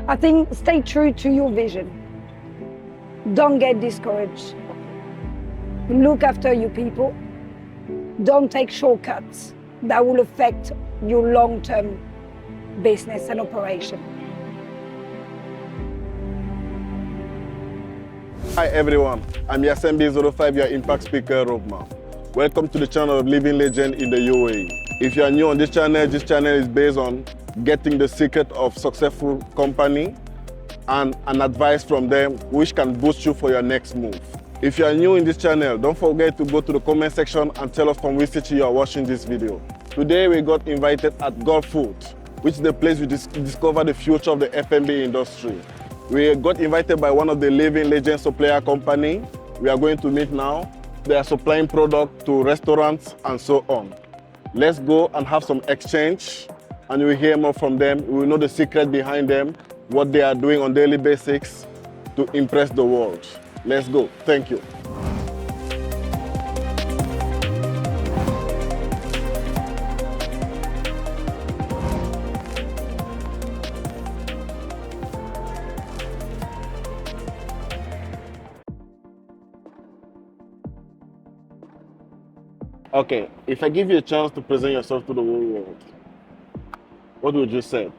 I think stay true to your vision. Don't get discouraged. Look after your people. Don't take shortcuts that will affect your long-term business and operation. Hi everyone, I'm Yasembi05, your Impact Speaker Roadmap. Welcome to the channel of Living Legend in the UAE. If you are new on this channel is based on getting the secret of successful company and an advice from them which can boost you for your next move. If you are new in this channel, don't forget to go to the comment section and tell us from which city you are watching this video. Today we got invited at Albafood, which is the place we discover the future of the F&B industry. We got invited by one of the Living Legend supplier company. We are going to meet now. They are supplying product to restaurants and so on. Let's go and have some exchange and we'll hear more from them. We will know the secret behind them, what they are doing on daily basis to impress the world. Let's go. Thank you. Okay, if I give you a chance to present yourself to the whole world, what would you say?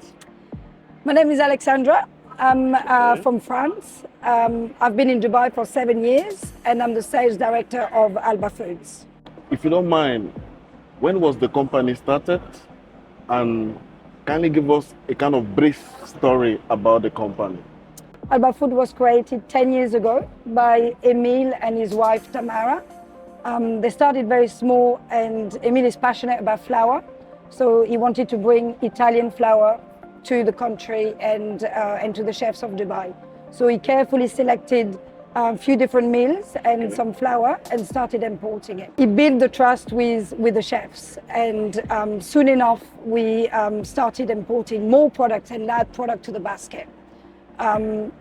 My name is Alexandra. I'm from France. I've been in Dubai for 7 years and I'm the sales director of Albafoods. If you don't mind, when was the company started? And can you give us a kind of brief story about the company? Albafood was created 10 years ago by Emile and his wife Tamara. They started very small and Emile is passionate about flour. So he wanted to bring Italian flour to the country and to the chefs of Dubai. So he carefully selected a few different meals and some flour and started importing it. He built the trust with the chefs and soon enough we started importing more products and add product to the basket.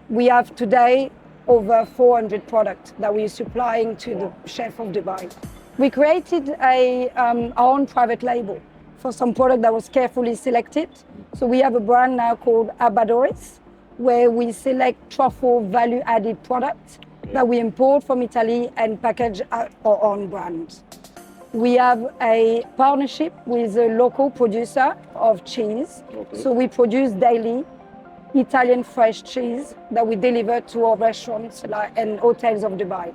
We have today over 400 products that we're supplying to the chef of Dubai. We created our own private label for some product that was carefully selected. So we have a brand now called Abadoris, where we select truffle value-added products that we import from Italy and package our own brand. We have a partnership with a local producer of cheese. Okay. So we produce daily Italian fresh cheese that we deliver to our restaurants and hotels of Dubai,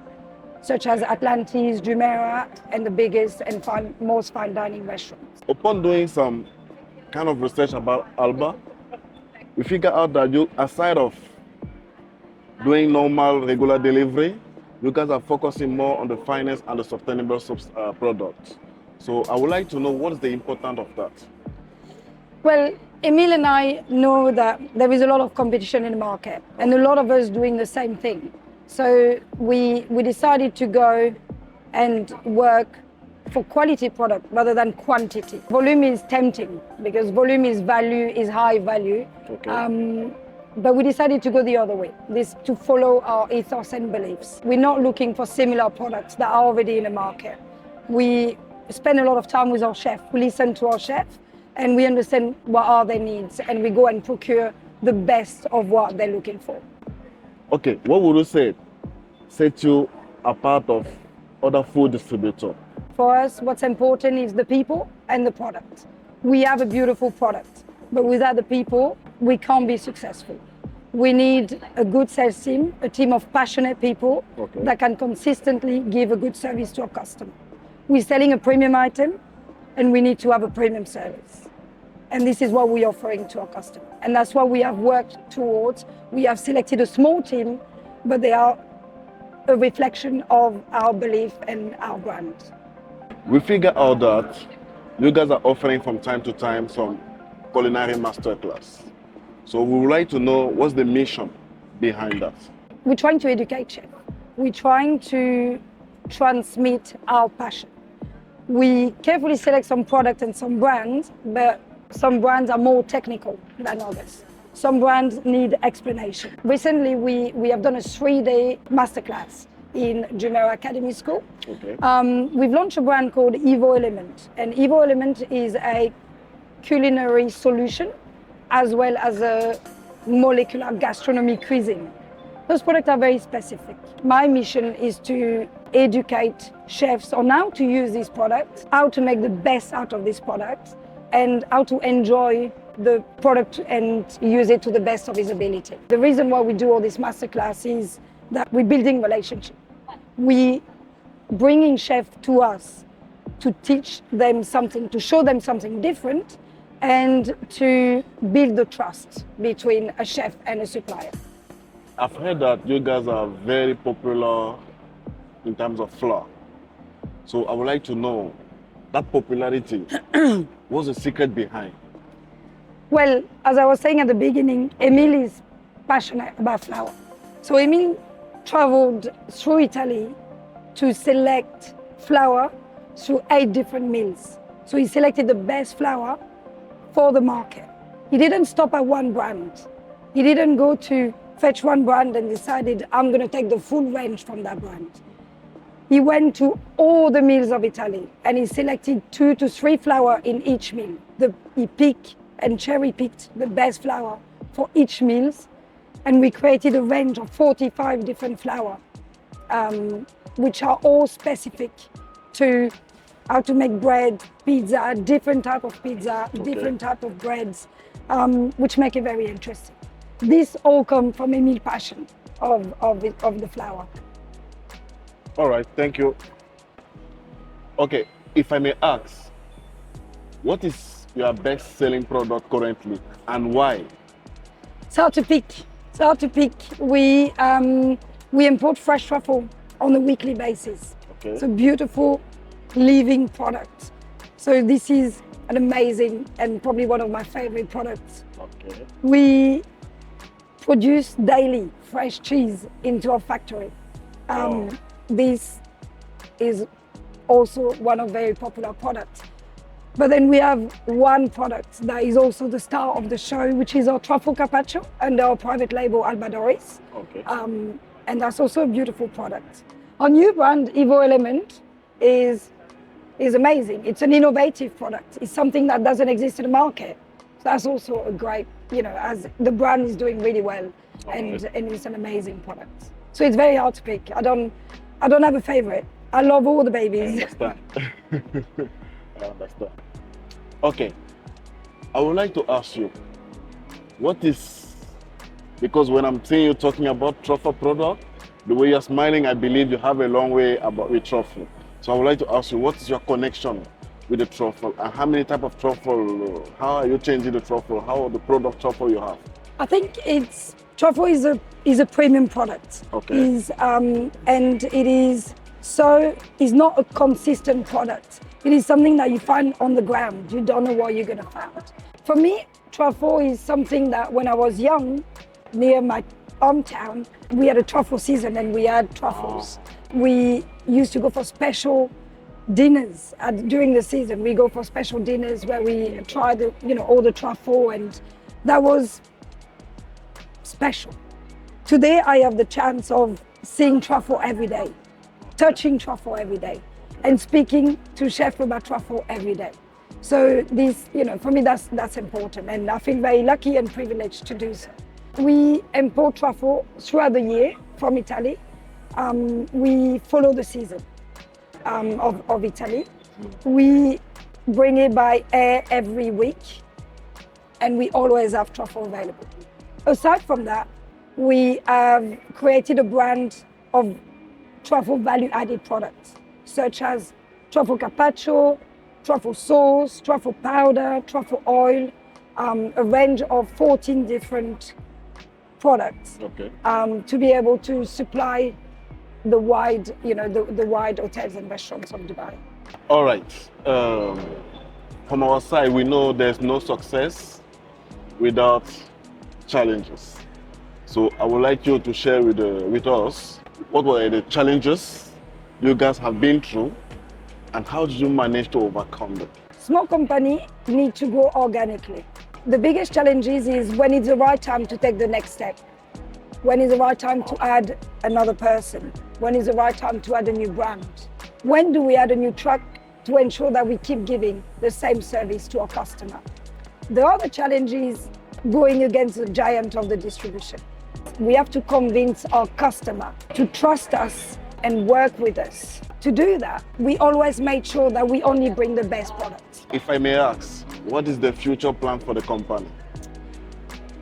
such as Atlantis, Jumeirah, and the biggest and most fine dining restaurants. Upon doing some kind of research about Alba, we figure out that you, aside of doing normal, regular delivery, you guys are focusing more on the finance and the sustainable products. So I would like to know what is the importance of that? Well, Emile and I know that there is a lot of competition in the market and a lot of us doing the same thing. So we decided to go and work for quality product rather than quantity. Volume is tempting because volume is value, is high value. Okay. But we decided to go the other way, this to follow our ethos and beliefs. We're not looking for similar products that are already in the market. We spend a lot of time with our chef. We listen to our chef and we understand what are their needs and we go and procure the best of what they're looking for. Okay, what would you say set you apart of other food distributors? For us, what's important is the people and the product. We have a beautiful product, but without the people, we can't be successful. We need a good sales team, a team of passionate people that can consistently give a good service to our customer. We're selling a premium item and we need to have a premium service. And this is what we're offering to our customer. And that's what we have worked towards. We have selected a small team, but they are a reflection of our belief and our brand. We figure out that you guys are offering from time to time some culinary masterclass. So we would like to know what's the mission behind that. We're trying to educate chefs. We're trying to transmit our passion. We carefully select some products and some brands, but some brands are more technical than others. Some brands need explanation. Recently, we have done a 3-day masterclass in Jumeirah Academy School. Okay. We've launched a brand called Evo Element, and Evo Element is a culinary solution as well as a molecular gastronomy cuisine. Those products are very specific. My mission is to educate chefs on how to use these products, how to make the best out of these products, and how to enjoy the product and use it to the best of his ability. The reason why we do all this masterclass is that we're building relationship. We bringing chefs to us to teach them something, to show them something different, and to build the trust between a chef and a supplier. I've heard that you guys are very popular in terms of flour. So I would like to know that popularity, what's the secret behind? Well, as I was saying at the beginning, Emile is passionate about flour. So Emile traveled through Italy to select flour through 8 different mills. So he selected the best flour for the market. He didn't stop at one brand. He didn't go to fetch one brand and decided, I'm going to take the full range from that brand. He went to all the mills of Italy and he selected 2 to 3 flour in each mill. He picked and cherry-picked the best flour for each mill, and we created a range of 45 different flour, which are all specific to how to make bread, pizza, different type of pizza, different type of breads, which make it very interesting. This all comes from Emile's passion of the flour. All right, thank you. Okay, if I may ask, what is your best-selling product currently and why? It's hard to pick. We import fresh truffle on a weekly basis. Okay. It's a beautiful, living product. So this is an amazing and probably one of my favorite products. Okay. We produce daily fresh cheese into our factory. This is also one of very popular products. But then we have one product that is also the star of the show, which is our truffle carpaccio under our private label Albafood. Okay. And that's also a beautiful product. Our new brand, Evo Element, is amazing. It's an innovative product. It's something that doesn't exist in the market. So that's also a great, as the brand is doing really well, and it's an amazing product. So it's very hard to pick. I don't have a favorite. I love all the babies. I understand. I understand. Okay, I would like to ask you, because when I'm seeing you talking about truffle product, the way you're smiling, I believe you have a long way with truffle. So I would like to ask you, what is your connection with the truffle, and how many type of truffle, how are you changing the truffle, how the product truffle you have? I think truffle is a premium product. Okay. And it is not a consistent product. It is something that you find on the ground. You don't know what you're gonna find. For me, truffle is something that when I was young, near my hometown, we had a truffle season and we had truffles. We used to go for special dinners during the season. We go for special dinners where we try all the truffle, and that was special. Today, I have the chance of seeing truffle every day, touching truffle every day, and speaking to chefs about truffle every day. So this, for me, that's important, and I feel very lucky and privileged to do so. We import truffle throughout the year from Italy. We follow the season of Italy. We bring it by air every week, and we always have truffle available. Aside from that, we have created a brand of truffle value-added products, such as truffle carpaccio, truffle sauce, truffle powder, truffle oil, a range of 14 different products, to be able to supply the wide hotels and restaurants of Dubai. All right. From our side, we know there's no success without challenges. So I would like you to share with us what were the challenges you guys have been through, and how did you manage to overcome them? Small company need to grow organically. The biggest challenges is when it's the right time to take the next step, when it's the right time to add another person, when it's the right time to add a new brand. When do we add a new truck to ensure that we keep giving the same service to our customer? The other challenge is going against the giant of the distribution. We have to convince our customer to trust us and work with us. To do that, we always made sure that we only bring the best products. If I may ask, what is the future plan for the company?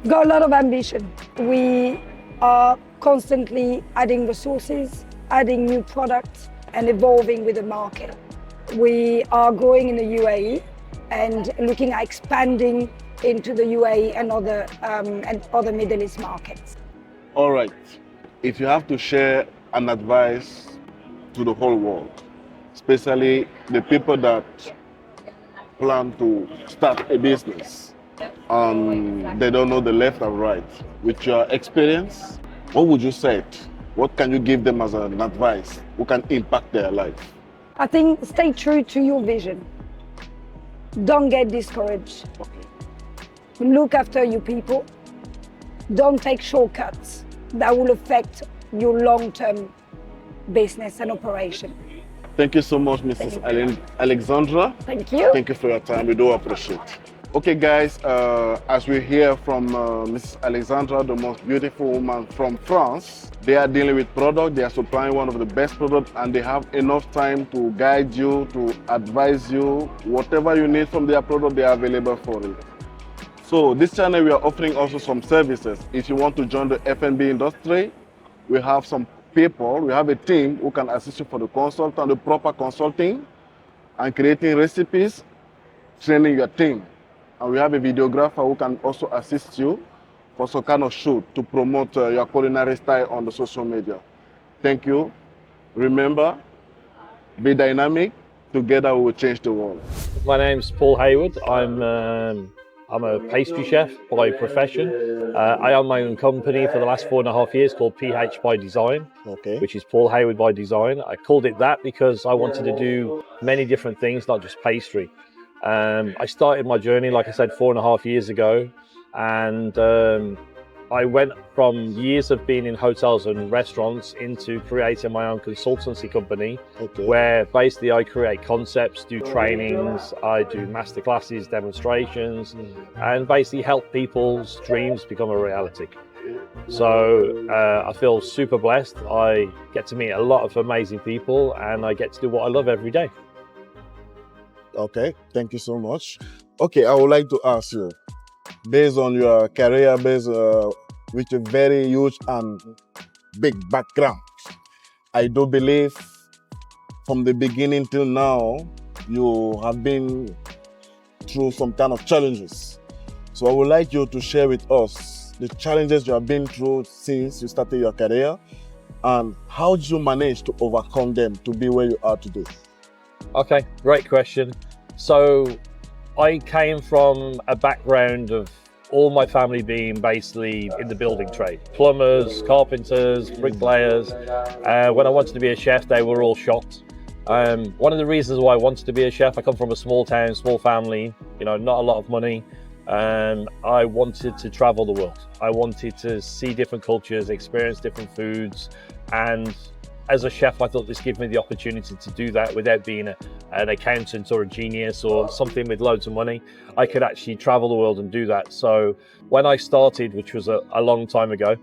Got a lot of ambition. We are constantly adding resources, adding new products, and evolving with the market. We are growing in the UAE and looking at expanding into the UAE and other Middle East markets. All right, if you have to share an advice to the whole world, especially the people that plan to start a business and they don't know the left and right, with your experience, what would you say? What can you give them as an advice who can impact their life? I think stay true to your vision. Don't get discouraged. Okay. Look after your people. Don't take shortcuts that will affect your long-term business and operation. Thank you so much, Mrs. Alexandra. Thank you. Thank you for your time. We do appreciate it. Okay, guys, as we hear from Mrs. Alexandra, the most beautiful woman from France, they are dealing with product, they are supplying one of the best products, and they have enough time to guide you, to advise you. Whatever you need from their product, they are available for it. So this channel, we are offering also some services. If you want to join the F&B industry, we have some people, we have a team who can assist you for the consultant, the proper consulting, and creating recipes, training your team. And we have a videographer who can also assist you for some kind of shoot to promote your culinary style on the social media. Thank you. Remember, be dynamic. Together we will change the world. My name's Paul Hayward. I'm a pastry chef by profession. I own my own company for the last 4.5 years called PH by Design, which is Paul Hayward by Design. I called it that because I wanted to do many different things, not just pastry. I started my journey, like I said, 4.5 years ago, and I went from years of being in hotels and restaurants into creating my own consultancy company, where basically I create concepts, do trainings, I do masterclasses, demonstrations, and basically help people's dreams become a reality. So I feel super blessed. I get to meet a lot of amazing people, and I get to do what I love every day. Okay, thank you so much. Okay, I would like to ask you, based on your career, with a very huge and big background, I do believe from the beginning till now, you have been through some kind of challenges. So I would like you to share with us the challenges you have been through since you started your career, and how did you manage to overcome them to be where you are today? Okay, great question. So I came from a background of all my family being basically in the building trade. Plumbers, carpenters, bricklayers. When I wanted to be a chef, they were all shocked. One of the reasons why I wanted to be a chef, I come from a small town, small family, you know, not a lot of money. I wanted to travel the world. I wanted to see different cultures, experience different foods, and as a chef, I thought this gave me the opportunity to do that without being an accountant or a genius or something with loads of money. I could actually travel the world and do that. So when I started, which was a long time ago,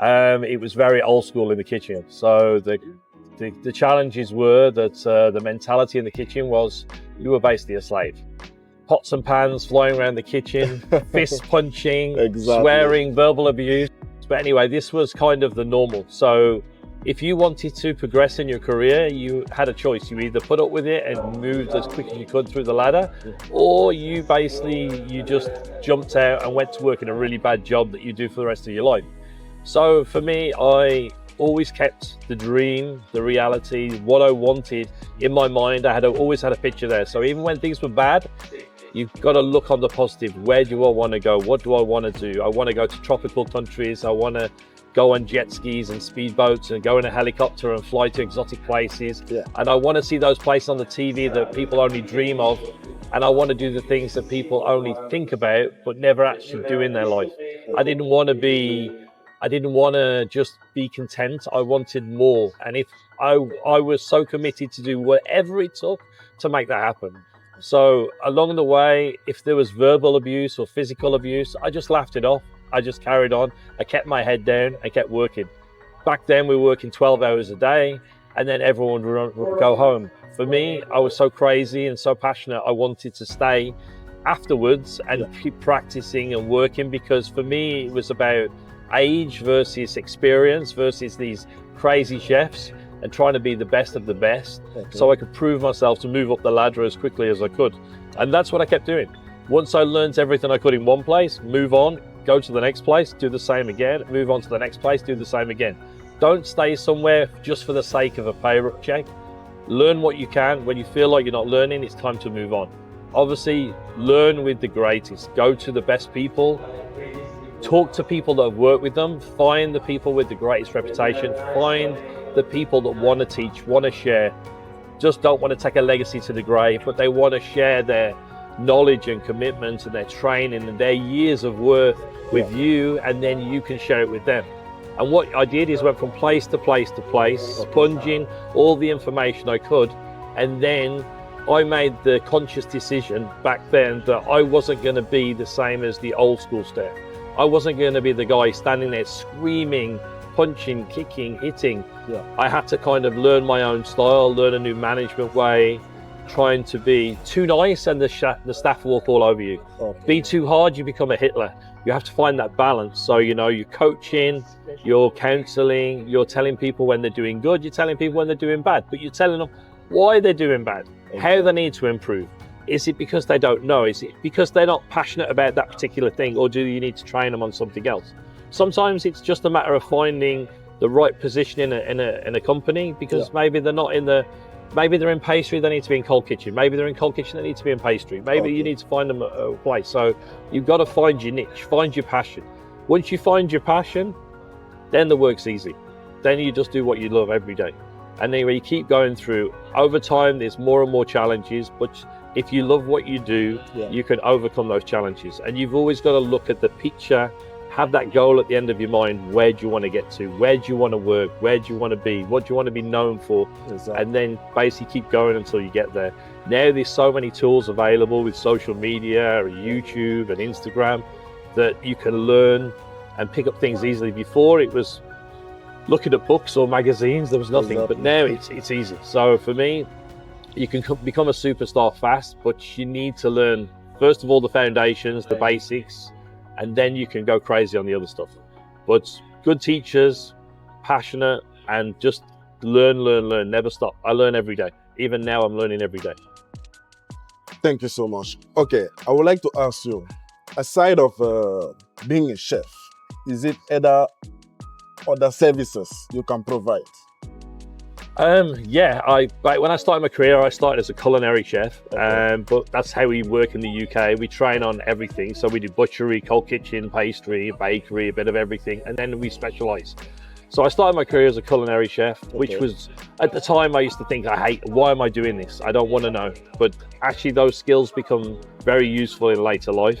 it was very old school in the kitchen. So the challenges were that the mentality in the kitchen was you were basically a slave. Pots and pans flying around the kitchen, fist punching, swearing, verbal abuse. But anyway, this was kind of the normal. So if you wanted to progress in your career, you had a choice. You either put up with it and moved as quick as you could through the ladder, or you just jumped out and went to work in a really bad job that you do for the rest of your life. So for me, I always kept the dream, the reality, what I wanted in my mind. I always had a picture there. So even when things were bad, you've got to look on the positive. Where do I want to go? What do I want to do? I want to go to tropical countries. I want to go on jet skis and speedboats and go in a helicopter and fly to exotic places. And I want to see those places on the TV that people only dream of. And I want to do the things that people only think about, but never actually do in their life. I didn't want to just be content. I wanted more. And if I was so committed to do whatever it took to make that happen. So along the way, if there was verbal abuse or physical abuse, I just laughed it off. I just carried on. I kept my head down. I kept working. Back then, we were working 12 hours a day, and then everyone would go home. For me, I was so crazy and so passionate. I wanted to stay afterwards and keep practicing and working, because for me, it was about age versus experience versus these crazy chefs, and trying to be the best of the best, so I could prove myself to move up the ladder as quickly as I could. And that's what I kept doing. Once I learned everything I could in one place, move on, go to the next place, do the same again, move on to the next place, do the same again. Don't stay somewhere just for the sake of a pay check. Learn what you can. When you feel like you're not learning, it's time to move on. Obviously, learn with the greatest. Go to the best people. Talk to people that have worked with them. Find the people with the greatest reputation. Find the people that want to teach, want to share, just don't want to take a legacy to the grave, but they want to share their knowledge and commitment and their training and their years of worth with you, and then you can share it with them. And what I did is went from place to place to place, sponging all the information I could, and then I made the conscious decision back then that I wasn't going to be the same as the old school staff. I wasn't going to be the guy standing there screaming, punching, kicking, hitting. I had to kind of learn my own style, learn a new management way, trying to be too nice and the staff walk all over you. Be too hard, you become a Hitler. You have to find that balance. So, you know, you're coaching, you're counseling, you're telling people when they're doing good, you're telling people when they're doing bad, but you're telling them why they're doing bad, how they need to improve. Is it because they don't know? Is it because they're not passionate about that particular thing, or do you need to train them on something else? Sometimes it's just a matter of finding the right position in a company, because maybe they're not in the, maybe they're in pastry, they need to be in cold kitchen. Maybe they're in cold kitchen, they need to be in pastry. Maybe you need to find them a place. So you've got to find your niche, find your passion. Once you find your passion, then the work's easy. Then you just do what you love every day. And then you keep going through. Over time, there's more and more challenges, but if you love what you do, you can overcome those challenges. And you've always got to look at the picture, have that goal at the end of your mind. Where do you want to get to? Where do you want to work? Where do you want to be? What do you want to be known for? And then basically keep going until you get there. Now there's so many tools available with social media, YouTube and Instagram, that you can learn and pick up things easily. Before it was looking at books or magazines, there was nothing, but now it's easy. So for me, you can become a superstar fast, but you need to learn, first of all, the foundations, the basics, and then you can go crazy on the other stuff. But good teachers, passionate, and just learn, never stop. I learn every day. Even now, I'm learning every day. Thank you so much. Okay, I would like to ask you, aside of being a chef, is it other services you can provide? When I started my career, I started as a culinary chef, but that's how we work in the UK. We train on everything. So we do butchery, cold kitchen, pastry, bakery, a bit of everything, and then we specialize. So I started my career as a culinary chef, which was, at the time, I used to think, why am I doing this? I don't want to know. But actually those skills become very useful in later life.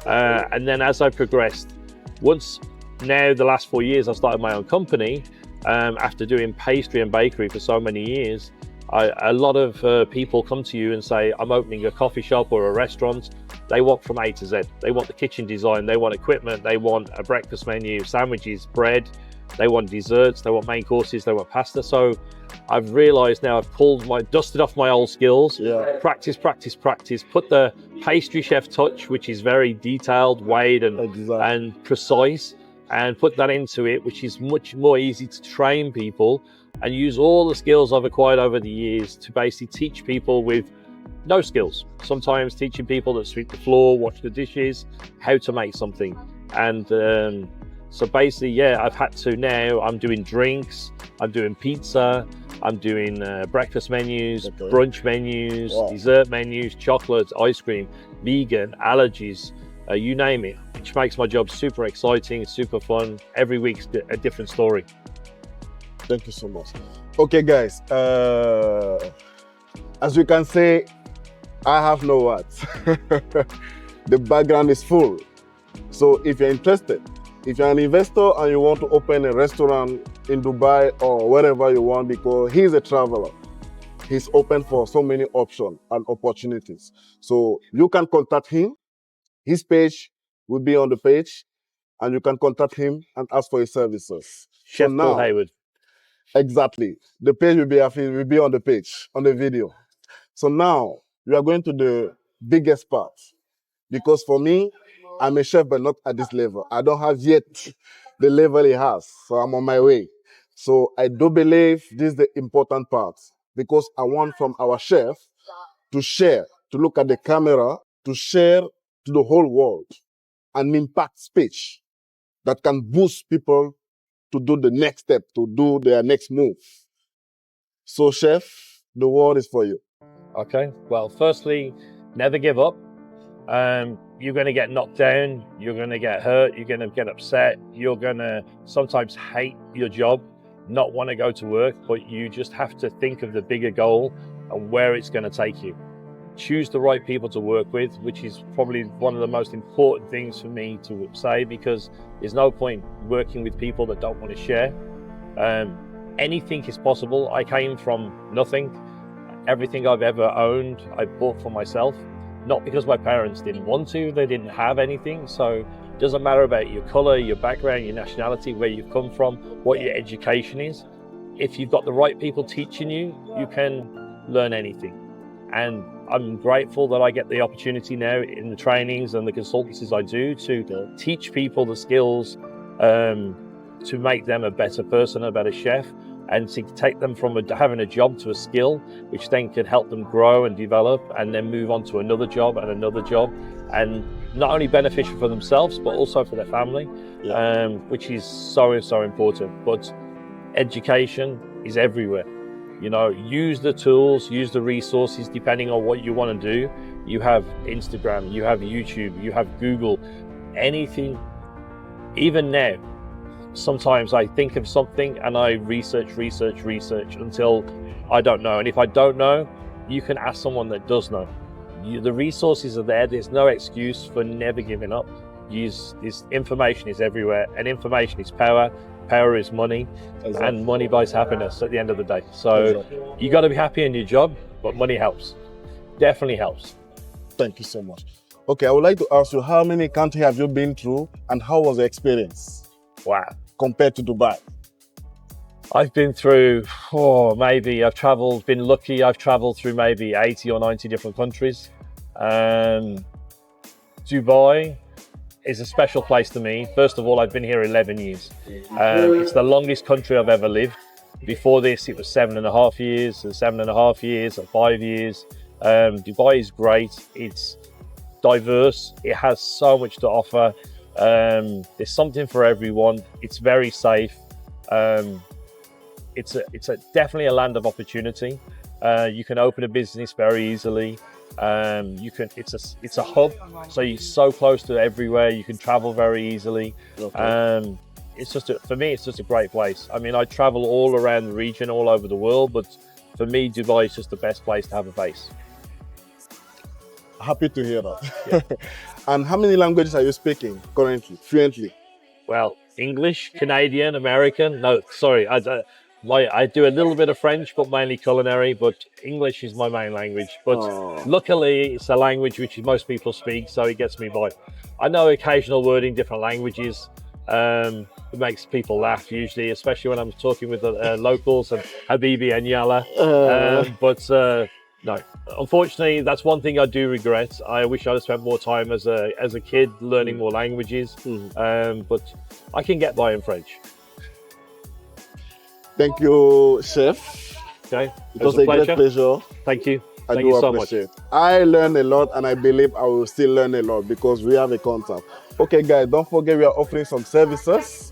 And then as I progressed, now the last 4 years, I started my own company. After doing pastry and bakery for so many years, a lot of people come to you and say, I'm opening a coffee shop or a restaurant. They want from A to Z. They want the kitchen design, they want equipment, they want a breakfast menu, sandwiches, bread, they want desserts, they want main courses, they want pasta. So I've realized now I've dusted off my old skills, practice, put the pastry chef touch, which is very detailed, weighed and precise, and put that into it, which is much more easy to train people, and use all the skills I've acquired over the years to basically teach people with no skills. Sometimes teaching people that sweep the floor, wash the dishes, how to make something. And so basically, I've had to now, I'm doing drinks, I'm doing pizza, I'm doing breakfast menus, brunch menus, dessert menus, chocolates, ice cream, vegan, allergies, you name it, which makes my job super exciting, super fun. Every week's a different story. Thank you so much. Okay, guys, as you can see, I have no words. The background is full. So if you're interested, if you're an investor and you want to open a restaurant in Dubai or wherever you want, because he's a traveler, He's open for so many options and opportunities. So you can contact him. His page will be on the page, and you can contact him and ask for his services. Chef so Paul now, Hayward. exactly, the page will be on the page, on the video. So now we are going to the biggest part. Because for me, I'm a chef, but not at this level. I don't have yet the level he has, so I'm on my way. So I do believe this is the important part, because I want from our chef to share, to look at the camera, to share to the whole world an impact speech that can boost people to do the next step, to do their next move. So chef, the word is for you. Okay, well, firstly, never give up. You're going to get knocked down, you're going to get hurt, you're going to get upset, you're going to sometimes hate your job, not want to go to work, but you just have to think of the bigger goal and where it's going to take you. Choose the right people to work with, which is probably one of the most important things for me to say, because there's no point working with people that don't want to share. Anything is possible. I came from nothing. Everything I've ever owned, I bought for myself. Not because my parents didn't want to, they didn't have anything. So it doesn't matter about your color, your background, your nationality, where you've come from, what your education is. If you've got the right people teaching you, you can learn anything. And I'm grateful that I get the opportunity now in the trainings and the consultancies I do to teach people the skills to make them a better person, a better chef, and to take them from having a job to a skill, which then can help them grow and develop and then move on to another job and another job, and not only beneficial for themselves, but also for their family, which is so important. But education is everywhere. You know, use the tools, use the resources, depending on what you want to do. You have Instagram, you have YouTube, you have Google, anything. Even now, sometimes I think of something and I research until I don't know. And if I don't know, you can ask someone that does know. The resources are there. There's no excuse for never giving up. This information is everywhere, and information is power. Power is money, and money buys happiness at the end of the day. So you got to be happy in your job, but money helps. Definitely helps. Thank you so much. Okay, I would like to ask you, how many countries have you been through, and how was the experience? Wow. Compared to Dubai? I've been through, been lucky, I've traveled through maybe 80 or 90 different countries. Dubai is a special place to me. First of all, I've been here 11 years. It's the longest country I've ever lived. Before this, it was 7.5 years, and 7.5 years, and 5 years. Dubai is great. It's diverse. It has so much to offer. There's something for everyone. It's very safe. It's definitely a land of opportunity. You can open a business very easily. It's a hub, so you're so close to everywhere. You can travel very easily. Okay. For me, it's just a great place. I mean, I travel all around the region, all over the world, but for me, Dubai is just the best place to have a base. Happy to hear that. Yeah. And how many languages are you speaking currently, fluently? Well, English, Canadian, American. No, sorry, I do a little bit of French, but mainly culinary. But English is my main language. But luckily, it's a language which most people speak, so it gets me by. I know occasional word in different languages. It makes people laugh usually, especially when I'm talking with the locals and Habibi and Yalla. No, unfortunately, that's one thing I do regret. I wish I'd have spent more time as a kid learning more languages, but I can get by in French. Thank you, Chef. Okay, it was a great pleasure. Thank you. Thank you so much. I learned a lot, and I believe I will still learn a lot because we have a contact. Okay, guys, don't forget we are offering some services.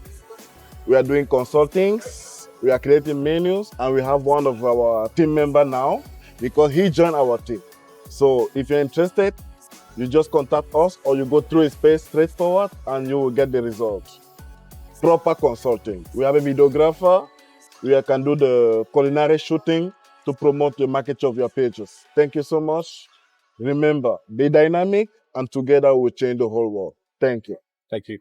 We are doing consultings. We are creating menus, and we have one of our team members now, because he joined our team. So if you're interested, you just contact us, or you go through his page straightforward and you will get the results. Proper consulting. We have a videographer. We can do the culinary shooting to promote the market of your pages. Thank you so much. Remember, be dynamic, and together we'll change the whole world. Thank you. Thank you.